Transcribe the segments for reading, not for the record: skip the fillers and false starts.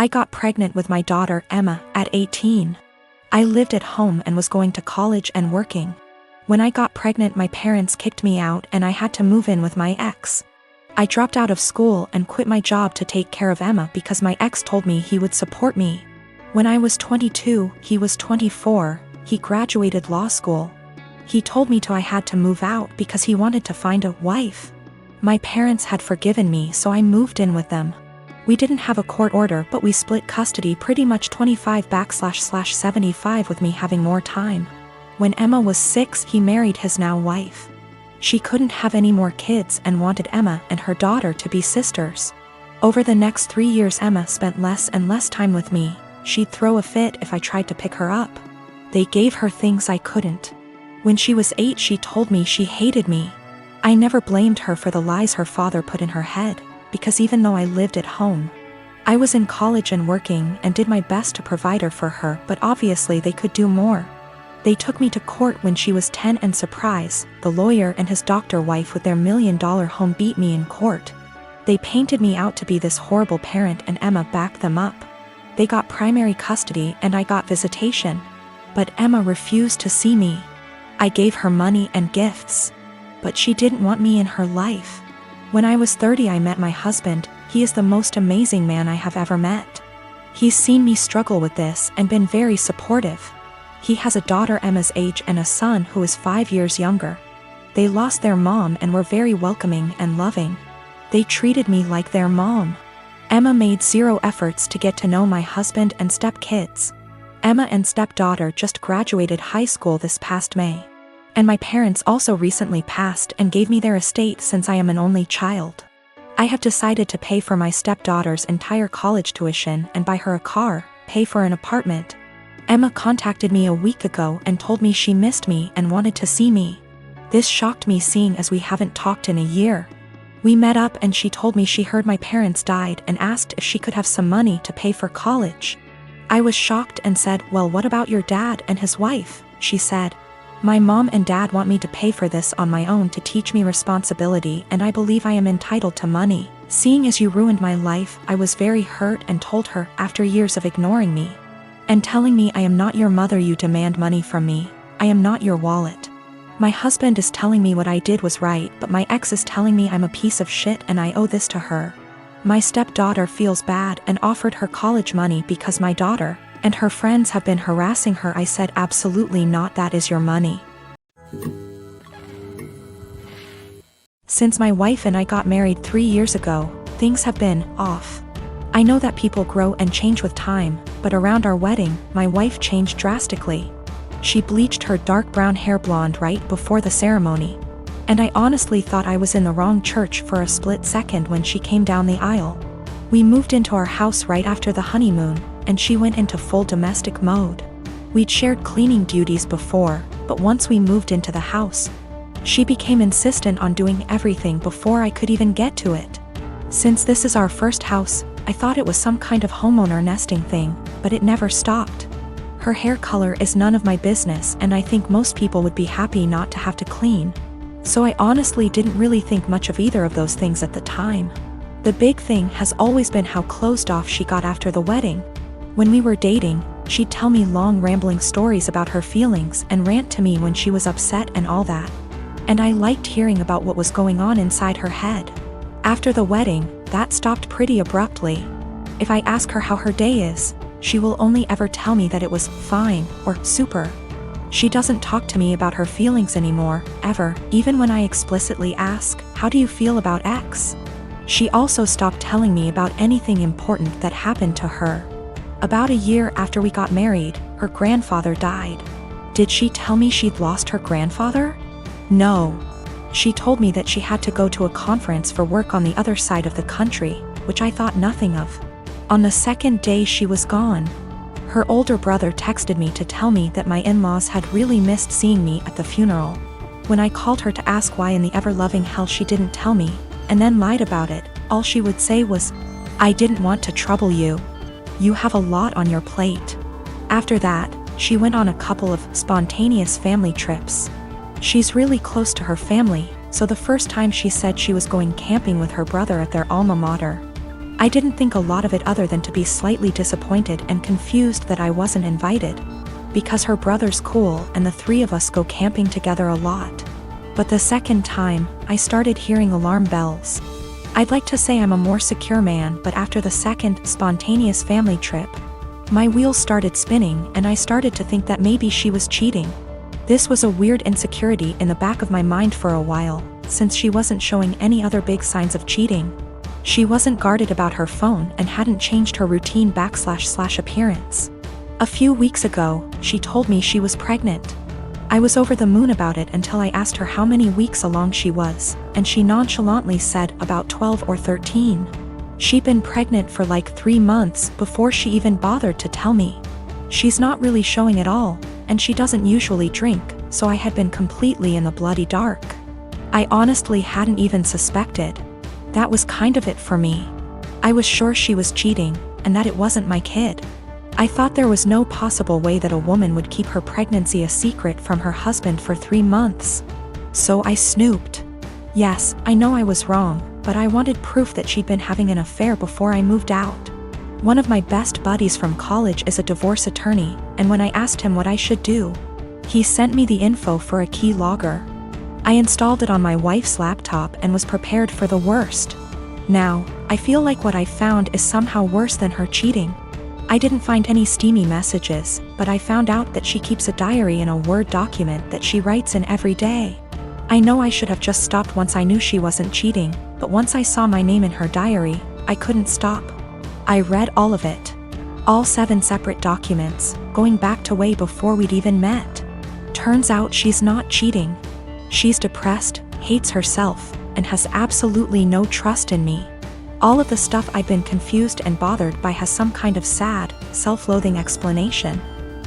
I got pregnant with my daughter Emma at 18. I lived at home and was going to college and working. When I got pregnant, my parents kicked me out and I had to move in with my ex. I dropped out of school and quit my job to take care of Emma because my ex told me he would support me. When I was 22, he was 24, he graduated law school. He told me I had to move out because he wanted to find a wife. My parents had forgiven me, so I moved in with them. We didn't have a court order, but we split custody pretty much 25//75 with me having more time. When Emma was 6, he married his now wife. She couldn't have any more kids and wanted Emma and her daughter to be sisters. Over the next 3 years, Emma spent less and less time with me. She'd throw a fit if I tried to pick her up. They gave her things I couldn't. When she was 8, she told me she hated me. I never blamed her for the lies her father put in her head, because even though I lived at home, I was in college and working and did my best to provide her for her, but obviously they could do more. They took me to court when she was 10 and surprise, the lawyer and his doctor wife with their $1 million home beat me in court. They painted me out to be this horrible parent and Emma backed them up. They got primary custody and I got visitation. But Emma refused to see me. I gave her money and gifts. But she didn't want me in her life. When I was 30, I met my husband. He is the most amazing man I have ever met. He's seen me struggle with this and been very supportive. He has a daughter Emma's age and a son who is 5 years younger. They lost their mom and were very welcoming and loving. They treated me like their mom. Emma made zero efforts to get to know my husband and stepkids. Emma and stepdaughter just graduated high school this past May. And my parents also recently passed and gave me their estate since I am an only child. I have decided to pay for my stepdaughter's entire college tuition and buy her a car, pay for an apartment. Emma contacted me a week ago and told me she missed me and wanted to see me. This shocked me, seeing as we haven't talked in a year. We met up and she told me she heard my parents died and asked if she could have some money to pay for college. I was shocked and said, "Well, what about your dad and his wife?" She said, "My mom and dad want me to pay for this on my own to teach me responsibility, and I believe I am entitled to money. Seeing as you ruined my life," I was very hurt and told her, after years of ignoring me and telling me I am not your mother, you demand money from me. I am not your wallet. My husband is telling me what I did was right, but my ex is telling me I'm a piece of shit and I owe this to her. My stepdaughter feels bad and offered her college money because my daughter and her friends have been harassing her. I said, "Absolutely not, that is your money." Since my wife and I got married 3 years ago, things have been off. I know that people grow and change with time, but around our wedding, my wife changed drastically. She bleached her dark brown hair blonde right before the ceremony. And I honestly thought I was in the wrong church for a split second when she came down the aisle. We moved into our house right after the honeymoon, and she went into full domestic mode. We'd shared cleaning duties before, but once we moved into the house, she became insistent on doing everything before I could even get to it. Since this is our first house, I thought it was some kind of homeowner nesting thing, but it never stopped. Her hair color is none of my business, and I think most people would be happy not to have to clean. So I honestly didn't really think much of either of those things at the time. The big thing has always been how closed off she got after the wedding. When we were dating, she'd tell me long rambling stories about her feelings and rant to me when she was upset and all that. And I liked hearing about what was going on inside her head. After the wedding, that stopped pretty abruptly. If I ask her how her day is, she will only ever tell me that it was fine or super. She doesn't talk to me about her feelings anymore, ever, even when I explicitly ask, "How do you feel about X?" She also stopped telling me about anything important that happened to her. About a year after we got married, her grandfather died. Did she tell me she'd lost her grandfather? No. She told me that she had to go to a conference for work on the other side of the country, which I thought nothing of. On the second day she was gone. Her older brother texted me to tell me that my in-laws had really missed seeing me at the funeral. When I called her to ask why in the ever-loving hell she didn't tell me, and then lied about it, all she would say was, "I didn't want to trouble you. You have a lot on your plate." After that, she went on a couple of spontaneous family trips. She's really close to her family, so the first time she said she was going camping with her brother at their alma mater. I didn't think a lot of it other than to be slightly disappointed and confused that I wasn't invited, because her brother's cool and the three of us go camping together a lot. But the second time, I started hearing alarm bells. I'd like to say I'm a more secure man, but after the second spontaneous family trip, my wheels started spinning and I started to think that maybe she was cheating. This was a weird insecurity in the back of my mind for a while, since she wasn't showing any other big signs of cheating. She wasn't guarded about her phone and hadn't changed her routine / appearance. A few weeks ago, she told me she was pregnant. I was over the moon about it until I asked her how many weeks along she was, and she nonchalantly said about 12 or 13. She'd been pregnant for like 3 months before she even bothered to tell me. She's not really showing at all, and she doesn't usually drink, so I had been completely in the bloody dark. I honestly hadn't even suspected. That was kind of it for me. I was sure she was cheating, and that it wasn't my kid. I thought there was no possible way that a woman would keep her pregnancy a secret from her husband for 3 months. So I snooped. Yes, I know I was wrong, but I wanted proof that she'd been having an affair before I moved out. One of my best buddies from college is a divorce attorney, and when I asked him what I should do, he sent me the info for a key logger. I installed it on my wife's laptop and was prepared for the worst. Now, I feel like what I found is somehow worse than her cheating. I didn't find any steamy messages, but I found out that she keeps a diary in a Word document that she writes in every day. I know I should have just stopped once I knew she wasn't cheating, but once I saw my name in her diary, I couldn't stop. I read all of it. All 7 separate documents, going back to way before we'd even met. Turns out she's not cheating. She's depressed, hates herself, and has absolutely no trust in me. All of the stuff I've been confused and bothered by has some kind of sad, self-loathing explanation.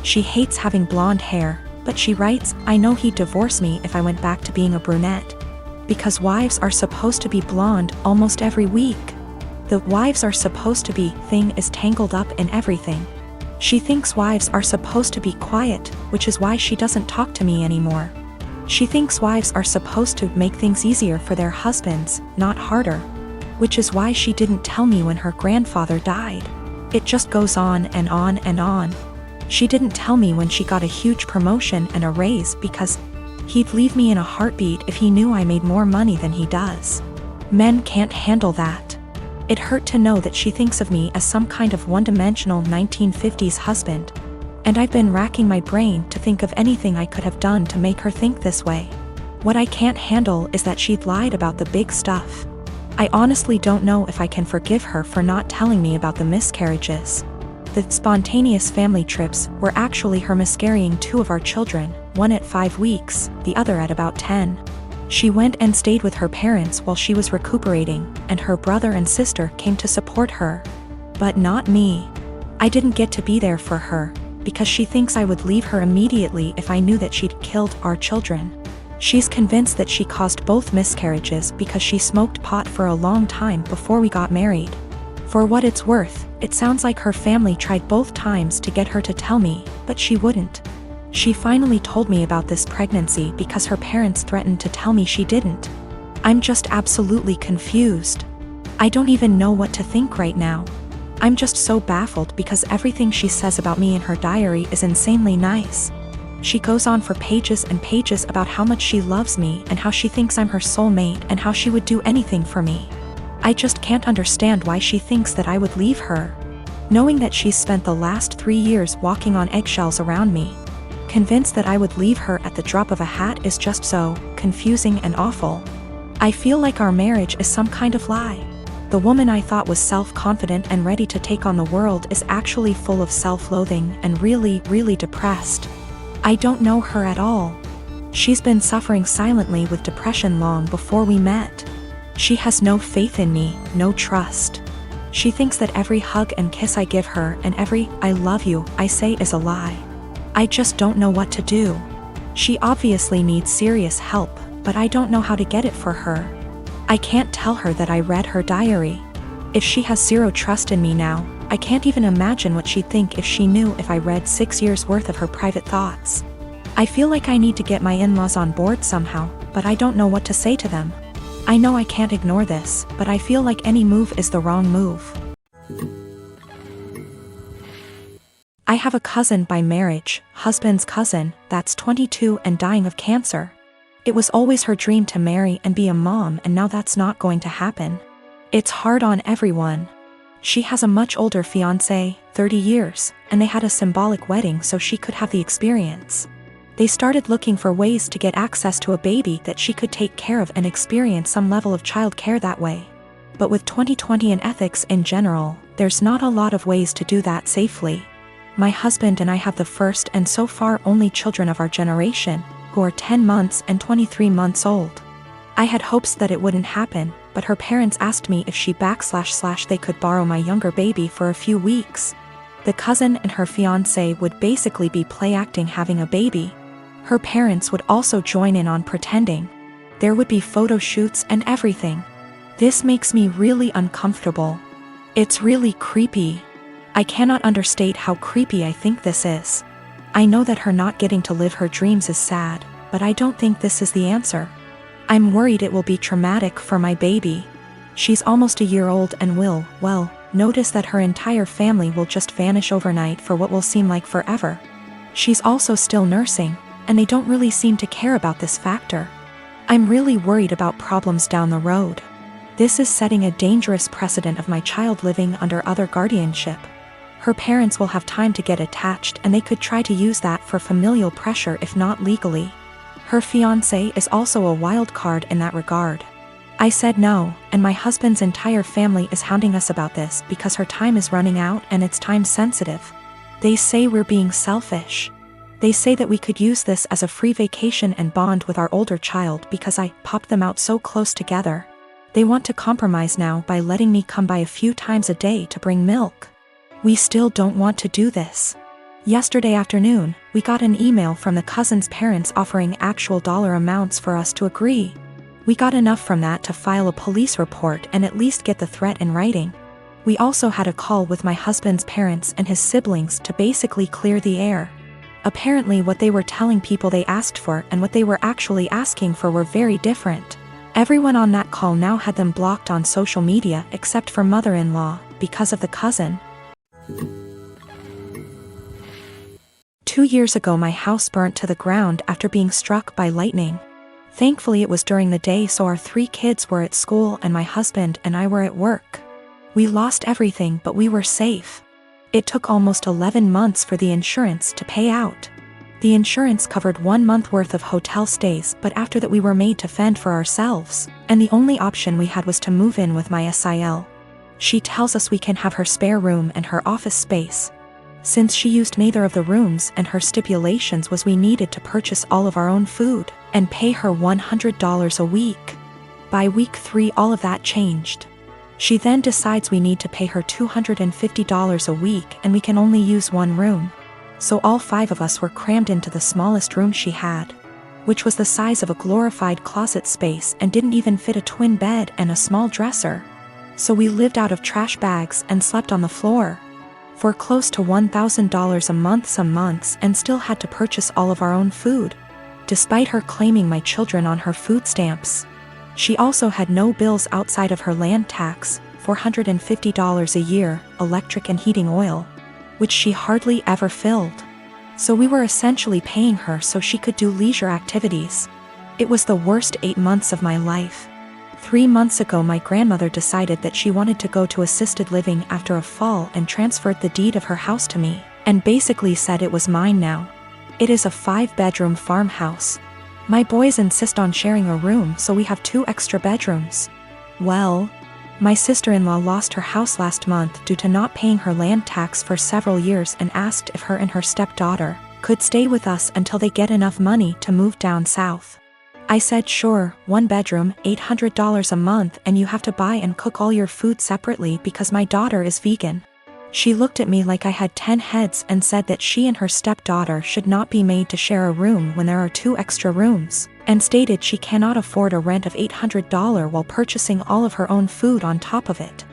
She hates having blonde hair, but she writes, I know he'd divorce me if I went back to being a brunette. Because wives are supposed to be blonde almost every week. The wives are supposed to be thing is tangled up in everything. She thinks wives are supposed to be quiet, which is why she doesn't talk to me anymore. She thinks wives are supposed to make things easier for their husbands, not harder. Which is why she didn't tell me when her grandfather died. It just goes on and on and on. She didn't tell me when she got a huge promotion and a raise because he'd leave me in a heartbeat if he knew I made more money than he does. Men can't handle that. It hurt to know that she thinks of me as some kind of one-dimensional 1950s husband. And I've been racking my brain to think of anything I could have done to make her think this way. What I can't handle is that she'd lied about the big stuff. I honestly don't know if I can forgive her for not telling me about the miscarriages. The spontaneous family trips were actually her miscarrying 2 of our children, one at 5 weeks, the other at about 10. She went and stayed with her parents while she was recuperating, and her brother and sister came to support her. But not me. I didn't get to be there for her, because she thinks I would leave her immediately if I knew that she'd killed our children. She's convinced that she caused both miscarriages because she smoked pot for a long time before we got married. For what it's worth, it sounds like her family tried both times to get her to tell me, but she wouldn't. She finally told me about this pregnancy because her parents threatened to tell me she didn't. I'm just absolutely confused. I don't even know what to think right now. I'm just so baffled because everything she says about me in her diary is insanely nice. She goes on for pages and pages about how much she loves me and how she thinks I'm her soulmate and how she would do anything for me. I just can't understand why she thinks that I would leave her. Knowing that she's spent the last 3 years walking on eggshells around me, convinced that I would leave her at the drop of a hat is just so confusing and awful. I feel like our marriage is some kind of lie. The woman I thought was self-confident and ready to take on the world is actually full of self-loathing and really, really depressed. I don't know her at all. She's been suffering silently with depression long before we met. She has no faith in me, no trust. She thinks that every hug and kiss I give her and every "I love you" I say is a lie. I just don't know what to do. She obviously needs serious help, but I don't know how to get it for her. I can't tell her that I read her diary. If she has zero trust in me now, I can't even imagine what she'd think if she knew if I read 6 years worth of her private thoughts. I feel like I need to get my in-laws on board somehow, but I don't know what to say to them. I know I can't ignore this, but I feel like any move is the wrong move. I have a cousin by marriage, husband's cousin, that's 22 and dying of cancer. It was always her dream to marry and be a mom, and now that's not going to happen. It's hard on everyone. She has a much older fiancé, 30 years, and they had a symbolic wedding so she could have the experience. They started looking for ways to get access to a baby that she could take care of and experience some level of child care that way. But with 2020 and ethics in general, there's not a lot of ways to do that safely. My husband and I have the first and so far only children of our generation, who are 10 months and 23 months old. I had hopes that it wouldn't happen, but her parents asked me if they could borrow my younger baby for a few weeks. The cousin and her fiancé would basically be play acting having a baby. Her parents would also join in on pretending. There would be photo shoots and everything. This makes me really uncomfortable. It's really creepy. I cannot understate how creepy I think this is. I know that her not getting to live her dreams is sad, but I don't think this is the answer. I'm worried it will be traumatic for my baby. She's almost a year old and will, well, notice that her entire family will just vanish overnight for what will seem like forever. She's also still nursing, and they don't really seem to care about this factor. I'm really worried about problems down the road. This is setting a dangerous precedent of my child living under other guardianship. Her parents will have time to get attached, and they could try to use that for familial pressure if not legally. Her fiancé is also a wild card in that regard. I said no, and my husband's entire family is hounding us about this because her time is running out and it's time sensitive. They say we're being selfish. They say that we could use this as a free vacation and bond with our older child because I popped them out so close together. They want to compromise now by letting me come by a few times a day to bring milk. We still don't want to do this. Yesterday afternoon, we got an email from the cousin's parents offering actual dollar amounts for us to agree. We got enough from that to file a police report and at least get the threat in writing. We also had a call with my husband's parents and his siblings to basically clear the air. Apparently what they were telling people they asked for and what they were actually asking for were very different. Everyone on that call now had them blocked on social media except for mother-in-law, because of the cousin. 2 years ago my house burnt to the ground after being struck by lightning. Thankfully it was during the day, so our 3 kids were at school and my husband and I were at work. We lost everything, but we were safe. It took almost 11 months for the insurance to pay out. The insurance covered 1 month worth of hotel stays, but after that we were made to fend for ourselves, and the only option we had was to move in with my SIL. She tells us we can have her spare room and her office space. Since she used neither of the rooms and her stipulations was we needed to purchase all of our own food and pay her $100 a week. By week 3 all of that changed. She then decides we need to pay her $250 a week and we can only use 1 room. So all 5 of us were crammed into the smallest room she had, which was the size of a glorified closet space and didn't even fit a twin bed and a small dresser. So we lived out of trash bags and slept on the floor. For close to $1,000 a month some months, and still had to purchase all of our own food, despite her claiming my children on her food stamps. She also had no bills outside of her land tax, $450 a year, electric and heating oil, which she hardly ever filled. So we were essentially paying her so she could do leisure activities. It was the worst 8 months of my life. 3 months ago my grandmother decided that she wanted to go to assisted living after a fall and transferred the deed of her house to me, and basically said it was mine now. It is a 5-bedroom farmhouse. My boys insist on sharing a room, so we have 2 extra bedrooms. Well, my sister-in-law lost her house last month due to not paying her land tax for several years and asked if her and her stepdaughter could stay with us until they get enough money to move down south. I said sure, 1 bedroom, $800 a month, and you have to buy and cook all your food separately because my daughter is vegan. She looked at me like I had 10 heads and said that she and her stepdaughter should not be made to share a room when there are 2 extra rooms, and stated she cannot afford a rent of $800 while purchasing all of her own food on top of it.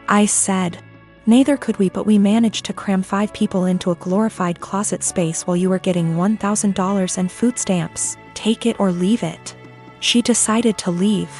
I said, neither could we, but we managed to cram 5 people into a glorified closet space while you were getting $1,000 and food stamps. Take it or leave it. She decided to leave.